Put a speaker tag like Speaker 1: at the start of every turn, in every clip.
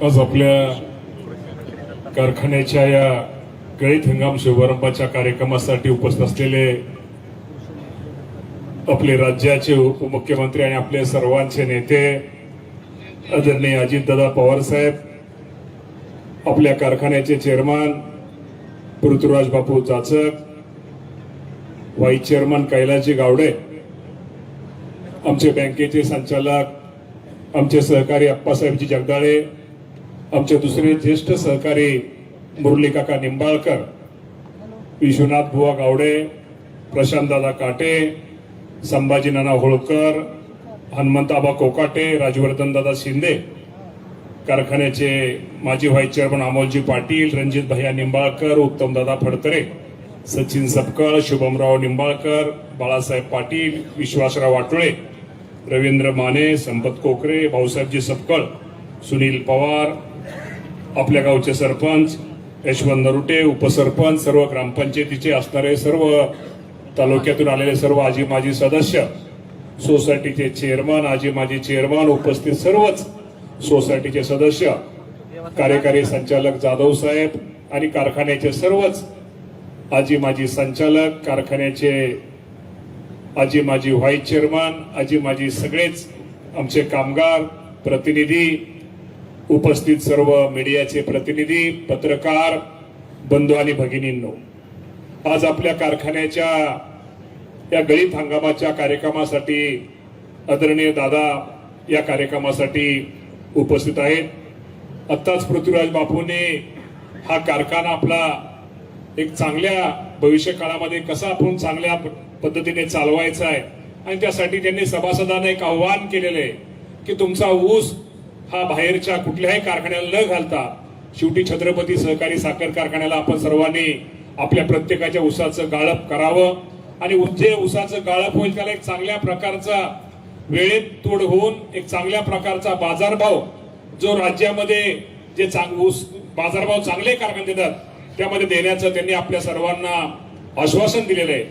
Speaker 1: आज आपल्या कारखान्याच्या या गळीत हंगाम शुभारंभाच्या कार्यक्रमासाठी उपस्थित असलेले आपले राज्याचे उपमुख्यमंत्री आणि आपले सर्वांचे नेते आदरणीय अजितदादा पवार साहेब, आपल्या कारखान्याचे चेअरमन पृथ्वीराज बापू जाचक, व्हाईस चेअरमन कैलासजी गावडे, आमचे बँकेचे संचालक, आमचे सहकारी अप्पासाहेबजी जगदाळे, आमचे दुसरे ज्येष्ठ सहकारी मुरली काका निंबाळकर, विश्वनाथ बुवा गावडे, प्रशांतदादा काटे, संभाजी नाना होळकर, हनुमंताबा कोकाटे, राजवर्धन दादा शिंदे, कारखान्याचे माजी व्हाईस चेअरमन अमोलजी पाटील, रणजित भैया निंबाळकर, उत्तमदादा फडतरे, सचिन सपकाळ, शुभमराव निंबाळकर, बाळासाहेब पाटील, विश्वासराव वाटोळे, रवींद्र माने, संपत कोकरे, भाऊसाहेबजी सपकाळ, सुनील पवार, आपल्या गावचे सरपंच यशवंत नरुटे, उपसरपंच, सर्व ग्रामपंचायतीचे असणारे सर्व तालुक्यातून आलेले सर्व आजी माजी सदस्य, सोसायटीचे चेअरमन, आजी माजी चेअरमन, उपस्थित सर्वच सोसायटीचे सदस्य, कार्यकारी संचालक जाधव साहेब आणि कारखान्याचे सर्वच आजी माजी संचालक, कारखान्याचे आजी माजी व्हाईस चेअरमन, आजी माजी सगळेच आमचे कामगार प्रतिनिधी, उपस्थित सर्व मीडियाचे प्रतिनिधी, पत्रकार बंधू आणि भगिनींनो, आज आपल्या कारखान्याच्या या गळीत हंगामाच्या कार्यक्रमासाठी आदरणीय दादा या कार्यक्रमासाठी उपस्थित आहेत। आत्ताच पृथ्वीराज बापूने हा कारखाना आपला एक चांगल्या भविष्य काळामध्ये कसा आपण चांगल्या पद्धतीने चालवायचा आहे आणि त्यासाठी त्यांनी सभासदांना एक आव्हान केलेलं आहे की तुमचा ऊस हा बाहेरच्या कुठल्याही कारखान्याला न घालता शेवटी छत्रपती सहकारी साखर कारखान्याला आपण सर्वांनी आपल्या प्रत्येकाच्या ऊसाचं गाळप करावं आणि जे ऊसाचं गाळप होईल त्याला एक चांगल्या प्रकारचा वेळेत तोड होऊन एक चांगल्या प्रकारचा बाजारभाव जो राज्यामध्ये जे ऊस बाजारभाव चांगले कारखाने देतात त्यामध्ये देण्याचं त्यांनी आपल्या सर्वांना आश्वासन दिलेलं आहे।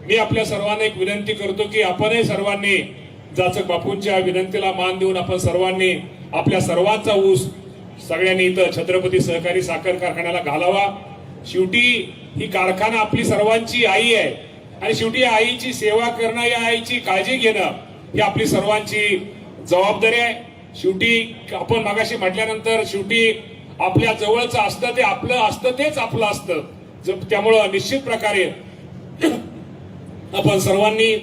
Speaker 1: मी आपल्या सर्वांना एक विनंती करतो की आपणही सर्वांनी जाचक बापूंच्या विनंतीला मान देऊन आपण सर्वांनी आपल्या सर्वांचा ऊस सगळ्यांनी इथं छत्रपती सहकारी साखर कारखान्याला घालावा। शेवटी ही कारखाना आपली सर्वांची आई आहे आणि शेवटी या आईची सेवा करणं, या आईची काळजी घेणं ही आपली सर्वांची जबाबदारी आहे। शेवटी आपण मागाशी म्हटल्यानंतर शेवटी आपल्या जवळचं असतं ते आपलं असतं तेच आपलं असतं। त्यामुळं निश्चित प्रकारे आपण सर्वांनी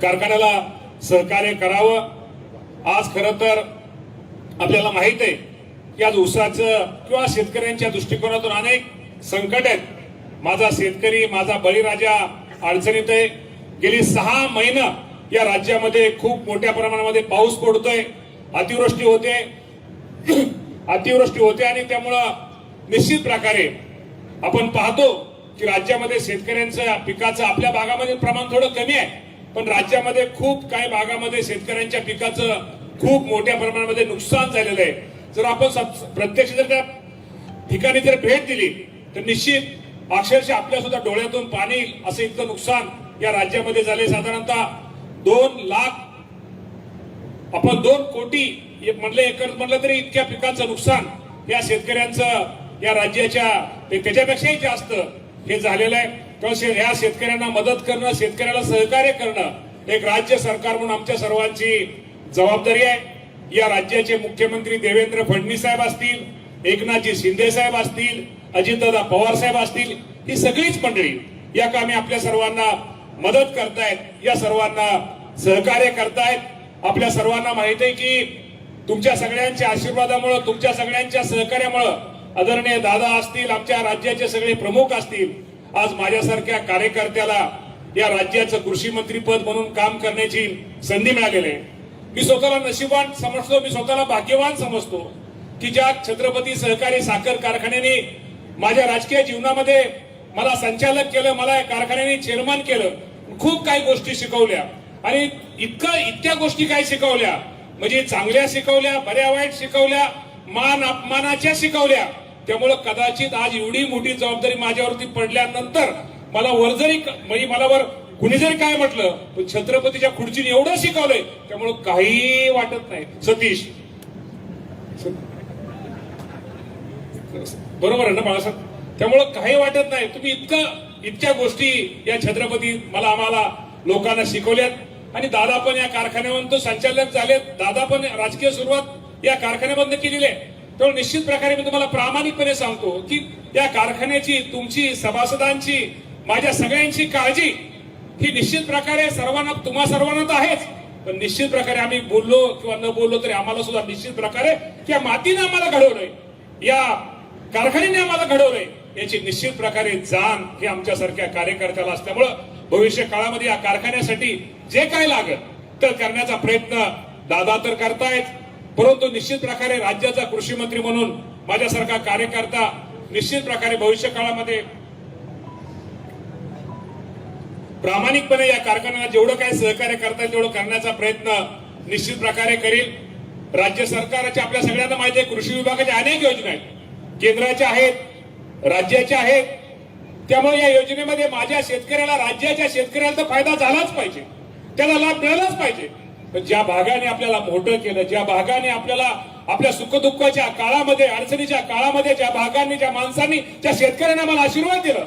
Speaker 1: कारखान्याला सहकार्य करावं। आज खरं तर आपल्याला माहित आहे की आज ऊसाचं किंवा शेतकऱ्यांच्या दृष्टिकोनातून अनेक संकट आहेत। माझा शेतकरी, माझा बळीराजा अडचणीत आहे। गेली 6 महिने या राज्यामध्ये खूप मोठ्या प्रमाणामध्ये पाऊस पडतोय, अतिवृष्टी होते आणि त्यामुळं निश्चित प्रकारे आपण पाहतो की राज्यामध्ये शेतकऱ्यांच्या पिकाचं आपल्या भागामध्ये प्रमाण थोडं कमी आहे, पण राज्यामध्ये खूप काही भागामध्ये शेतकऱ्यांच्या पिकाचं खूप मोठ्या प्रमाणामध्ये नुकसान झालेलं आहे। जर आपण प्रत्यक्ष जर त्या ठिकाणी जर भेट दिली तर निश्चित अक्षरशः आपल्या सुद्धा डोळ्यातून पाणी असं इतकं नुकसान या राज्यामध्ये झाले। साधारणतः 2 लाख आपण 2 कोटी म्हणलं एकर म्हणलं तरी इतक्या पिकाचं नुकसान या शेतकऱ्यांचं या राज्याच्या त्याच्यापेक्षाही जास्त हे झालेलं आहे। त्यामुळे ह्या शेतकऱ्यांना मदत करणं, शेतकऱ्याला सहकार्य करणं एक राज्य सरकार म्हणून आमच्या सर्वांची जबाबदारी आहे। या राज्याचे मुख्यमंत्री देवेंद्र फडणवीस साहेब असतील, एकनाथजी शिंदे साहेब असतील, अजितदादा पवार साहेब असतील, ही सगळीच मंडळी या कामी आपल्या सर्वांना मदत करतायत, या सर्वांना सहकार्य करतायत। आपल्या सर्वांना माहित आहे की तुमच्या सगळ्यांच्या आशीर्वादामुळे, तुमच्या सगळ्यांच्या सहकार्यामुळे आदरणीय दादा असतील, आमच्या राज्याचे सगळे प्रमुख असतील, आज माझ्यासारख्या कार्यकर्त्याला या राज्याचं कृषी मंत्री पद म्हणून काम करण्याची संधी मिळालेली आहे। मी स्वतःला नशीबवान समजतो, मी स्वतःला भाग्यवान समजतो की ज्या छत्रपती सहकारी साखर कारखान्याने माझ्या राजकीय जीवनामध्ये मला संचालक केलं, मला या कारखान्याने चेअरमन केलं, खूप काही गोष्टी शिकवल्या आणि इतक्या गोष्टी काय शिकवल्या म्हणजे चांगल्या शिकवल्या, बऱ्या वाईट शिकवल्या, मान अपमानाच्या शिकवल्या। त्यामुळे कदाचित आज एवढी मोठी जबाबदारी माझ्यावरती पडल्यानंतर मला वर जरी म्हणजे मला वर कुणी जरी काय म्हटलं पण छत्रपतीच्या खुर्चीने एवढं शिकवलंय त्यामुळे काही वाटत नाही। सतीश
Speaker 2: बरोबर आहे ना बाळासाहेब? त्यामुळं काही वाटत नाही. तुम्ही इतक्या गोष्टी या छत्रपती आम्हाला लोकांना शिकवल्यात आणि दादा पण या कारखान्यावर तो संचालक झालेत. दादा पण राजकीय सुरुवात या कारखान्यामधून केलेली आहे. त्यामुळे निश्चित प्रकारे मी तुम्हाला प्रामाणिकपणे सांगतो की या कारखान्याची, तुमची, सभासदांची, माझ्या सगळ्यांची काळजी ही निश्चित प्रकारे तुम्हा सर्वांना तर आहेच, पण निश्चित प्रकारे आम्ही बोललो किंवा न बोललो तरी आम्हाला सुद्धा निश्चित प्रकारे या मातीने आम्हाला घडवलंय, या कारखान्याने आम्हाला घडवलंय, याची निश्चित प्रकारे जाण ही आमच्यासारख्या कार्यकर्त्याला असल्यामुळं भविष्य काळामध्ये या कारखान्यासाठी जे काय लागत तर करण्याचा प्रयत्न दादा तर करतायत, परंतु निश्चित प्रकारे राज्याचा कृषी मंत्री म्हणून माझ्यासारखा कार्यकर्ता निश्चित प्रकारे भविष्य काळामध्ये प्रामाणिकपणे या कारखान्याला जेवढं काय सहकार्य करता येईल तेवढं करण्याचा प्रयत्न निश्चित प्रकारे करील. राज्य सरकारच्या आपल्या सगळ्यांना माहिती आहे कृषी विभागाच्या अनेक योजना आहेत, केंद्राच्या आहेत, राज्याच्या आहेत. त्यामुळे या योजनेमध्ये माझ्या शेतकऱ्याला, राज्याच्या शेतकऱ्याला तर फायदा झालाच पाहिजे, त्याला लाभ मिळालाच पाहिजे. पण ज्या भागाने आपल्याला मोठं केलं, ज्या भागाने आपल्याला आपल्या सुखदुःखाच्या काळामध्ये, अडचणीच्या काळामध्ये ज्या भागांनी, ज्या माणसांनी, ज्या शेतकऱ्यांना मला आशीर्वाद दिला,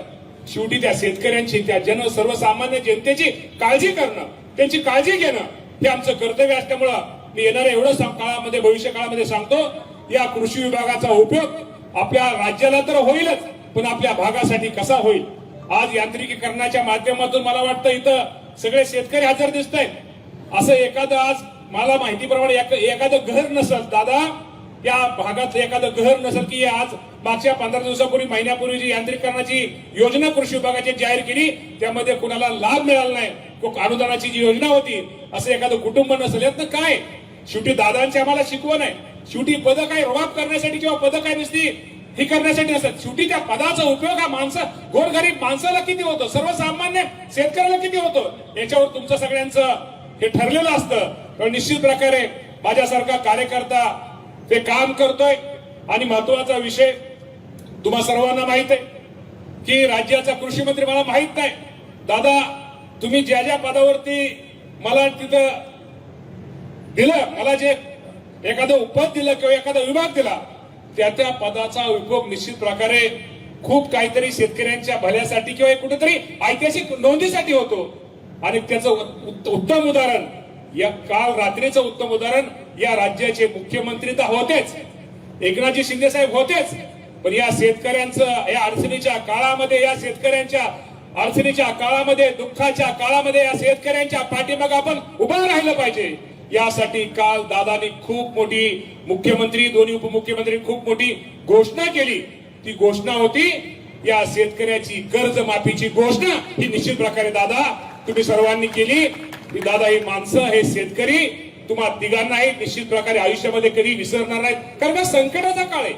Speaker 2: शेवटी त्या शेतकऱ्यांची, त्या सर्वसामान्य जनतेची काळजी करणं, त्यांची काळजी घेणं हे आमचं कर्तव्य असल्यामुळं मी येणाऱ्या एवढं काळामध्ये, भविष्य काळामध्ये सांगतो, या कृषी विभागाचा उपयोग आपल्या राज्याला तर होईलच, पण आपल्या भागासाठी कसा होईल. आज यांत्रिकीकरणाच्या माध्यमातून मला वाटतं इथं सगळे शेतकरी हजर दिसत आहेत. असं एखादं, आज मला माहितीप्रमाणे एखादं घर नसेल दादा, या भागातलं एखादं घर नसेल की आज मागच्या 15 दिवसापूर्वी, महिन्यापूर्वी जी यांत्रिकीकरणाची योजना कृषी विभागाची जाहीर केली त्यामध्ये कुणाला लाभ मिळाला नाही, अनुदानाची जी योजना होती, असं एखादं कुटुंब नसेल. यातनं काय, शेवटी दादांची आम्हाला शिकवण आहे, शेवटी पद काय रोबाब करण्यासाठी किंवा पद काय नसती ही करण्यासाठी नसतात, शेवटी त्या पदाचा उपयोग हा गोरगरीब माणसाला किती होतो, सर्वसामान्य शेतकऱ्याला किती होतो, याच्यावर तुमचं सगळ्यांचं हे ठरलेलं असतं. पण निश्चित प्रकारे माझ्यासारखा कार्यकर्ता ते काम करतोय. आणि महत्वाचा विषय तुम्हा सर्वांना माहित आहे की राज्याचा कृषी मंत्री मला माहित नाही, दादा तुम्ही ज्या ज्या पदावरती मला तिथं दिलं, मला जे एखादं उपद दिलं किंवा एखादा विभाग दिला, त्या पदाचा उपयोग निश्चित प्रकारे खूप काहीतरी शेतकऱ्यांच्या भल्यासाठी किंवा कुठेतरी ऐतिहासिक नोंदीसाठी होतो. आणि त्याचं उत्तम उदाहरण, या काल रात्रीचं उत्तम उदाहरण, या राज्याचे मुख्यमंत्री तर होतेच, एकनाथजी शिंदे साहेब होतेच, पण या शेतकऱ्यांचं या अडचणीच्या काळामध्ये, या शेतकऱ्यांच्या अडचणीच्या काळामध्ये, दुःखाच्या काळामध्ये या शेतकऱ्यांच्या पाठीमागे आपण उभं राहिलं पाहिजे. यासाठी काल दादानी खूप मोठी, मुख्यमंत्री, दोन्ही उपमुख्यमंत्री खूप मोठी घोषणा केली. ती घोषणा होती या शेतकऱ्याची कर्जमाफीची घोषणा. ही निश्चित प्रकारे दादा तुम्ही सर्वांनी केली. की दादा ही माणसं, हे शेतकरी तुम्हा तिघांनाही निश्चित प्रकारे आयुष्यामध्ये कधी विसरणार नाहीत, कारण का संकटाचा काळ आहे,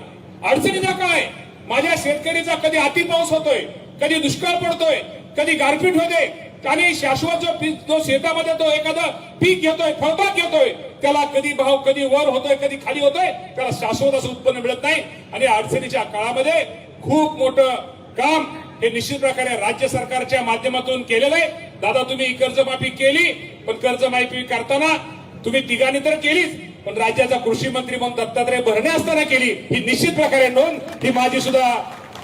Speaker 2: अडचणीचा काळ आहे. माझ्या शेतकरीचा कधी अति पाऊस होतोय, कधी दुष्काळ पडतोय, कधी गारपीट होते, आणि शाश्वत जो शेतामध्ये तो एखादं पीक घेतोय, फळबाग घेतोय, त्याला कधी भाव कधी वर होतोय, कधी खाली होतोय, त्याला शाश्वत असं उत्पन्न मिळत नाही. आणि अडचणीच्या काळामध्ये खूप मोठं काम हे निश्चित प्रकारे राज्य सरकारच्या माध्यमातून केलेलं आहे. दादा तुम्ही कर्जमाफी केली, पण कर्जमाफी करताना तुम्ही तिघांनी तर केलीच, पण राज्याचा कृषी मंत्री म्हणून दत्तात्रय भरणे असताना केली. ही निश्चित प्रकारे नोंद ही माझी सुद्धा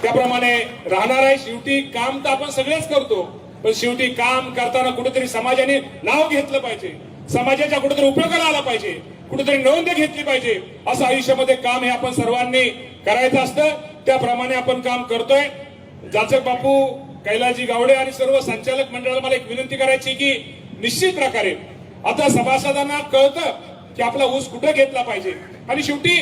Speaker 2: त्याप्रमाणे राहणार आहे. शेवटी काम तर आपण सगळेच करतो, पण शेवटी काम करताना कुठेतरी समाजाने नाव घेतलं पाहिजे, समाजाच्या कुठेतरी उपयोगाला आला पाहिजे, कुठेतरी नोंद घेतली पाहिजे. असं आयुष्यामध्ये काम हे आपण सर्वांनी करायचं असतं, त्याप्रमाणे आपण काम करतोय. जाचक बापू, कैलासजी गावडे आणि सर्व संचालक मंडळाला मला एक विनंती करायची की निश्चित प्रकारे आता सभासदांना कळतं की आपला ऊस कुठे घेतला पाहिजे, आणि शेवटी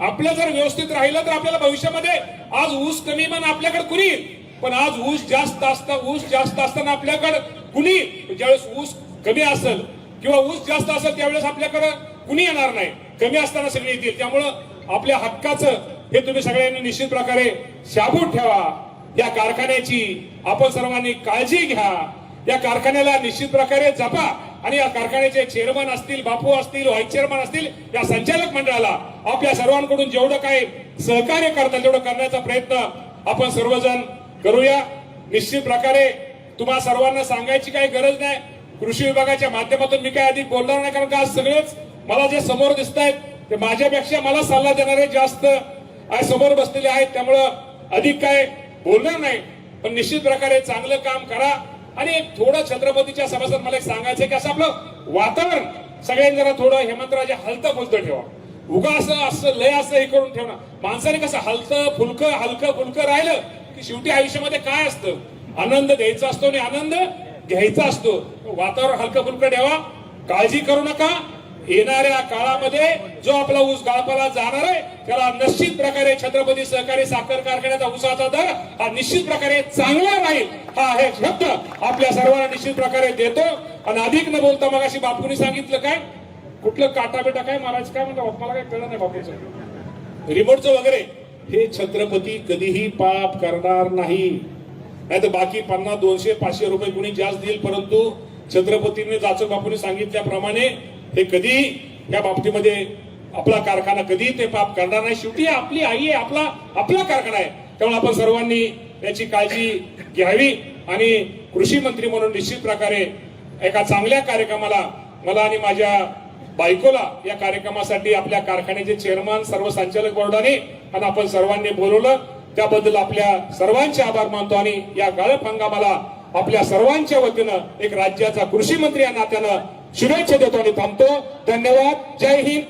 Speaker 2: आपलं जर व्यवस्थित राहिलं तर आपल्याला भविष्यामध्ये आज ऊस कमी पण आपल्याकडे कुणी येईल, पण आज ऊस जास्त असताना आपल्याकडे कुणी, ज्यावेळेस ऊस कमी असेल किंवा ऊस जास्त असेल त्यावेळेस आपल्याकडे कुणी येणार नाही, कमी असताना सगळे येतील. त्यामुळं आपल्या हक्काचं हे तुम्ही सगळ्यांनी निश्चित प्रकारे शाबूत ठेवा. या कारखान्याची आपण सर्वांनी काळजी घ्या, या कारखान्याला निश्चित प्रकारे जपा, आणि या कारखान्याचे चेअरमन असतील, बापू असतील, व्हाईस चेअरमन असतील, या संचालक मंडळाला आपल्या सर्वांकडून जेवढं काही सहकार्य करता तेवढं करण्याचा प्रयत्न आपण सर्वजण करूया. निश्चित प्रकारे तुम्हा सर्वांना सांगायची काही गरज नाही, कृषी विभागाच्या माध्यमातून मी काय अधिक बोलणार नाही, कारण का आज सगळेच मला जे समोर दिसत आहेत ते माझ्यापेक्षा मला सल्ला देणारे जास्त आज समोर बसलेले आहेत, त्यामुळं अधिक काय बोलणार नाही, पण निश्चित प्रकारे चांगलं काम करा. आणि थोडं छत्रपतीच्या सभासद मला एक सांगायचं की असं आपलं वातावरण सगळ्यांनी जरा थोडं हेमंतराजे हलतं फुलतं ठेवा. उगा असं लय असं हे करून ठेवणार. माणसाने कसं हलकं फुलकं राहिलं की शेवटी आयुष्यामध्ये काय असतं, आनंद द्यायचा असतो आणि आनंद घ्यायचा असतो. वातावरण हलकं फुलकं ठेवा, काळजी करू नका. येणाऱ्या काळामध्ये जो आपला ऊस गाळपाला जाणार आहे त्याला निश्चित प्रकारे छत्रपती सहकारी साखर कारखान्याचा ऊसाचा दर हा निश्चित प्रकारे चांगला राहील, हा हे शब्द आपल्या सर्वांना निश्चित प्रकारे देतो. आणि अधिक न बोलता मग अशी बापूंनी सांगितलं काय, कुठलं काटा बिटा काय मारायचं काय म्हणतो मला काय कळलं नाही बापूचं, रिमोटचं वगैरे. हे छत्रपती कधीही पाप करणार नाही. नाही तर बाकी 50, 200, 500 रुपये कुणी जास्त देईल, परंतु छत्रपतीने जाचक बापूंनी सांगितल्याप्रमाणे हे कधी या बाबतीमध्ये आपला कारखाना कधी ते पाप करणार नाही. शेवटी आपली आई आहे, आपला कारखाना आहे. त्यामुळे आपण सर्वांनी याची काळजी घ्यावी. आणि कृषी मंत्री म्हणून निश्चित प्रकारे एका चांगल्या कार्यक्रमाला मला आणि माझ्या बायकोला या कार्यक्रमासाठी आपल्या कारखान्याचे चेअरमन, सर्व संचालक बोर्डाने आणि आपण सर्वांनी बोलवलं, त्याबद्दल आपल्या सर्वांचे आभार मानतो. आणि या गाळप हंगामाला आपल्या सर्वांच्या वतीनं एक राज्याचा कृषी मंत्री या नात्यानं शुभेच्छा देतो आणि थांबतो. धन्यवाद. जय हिंद.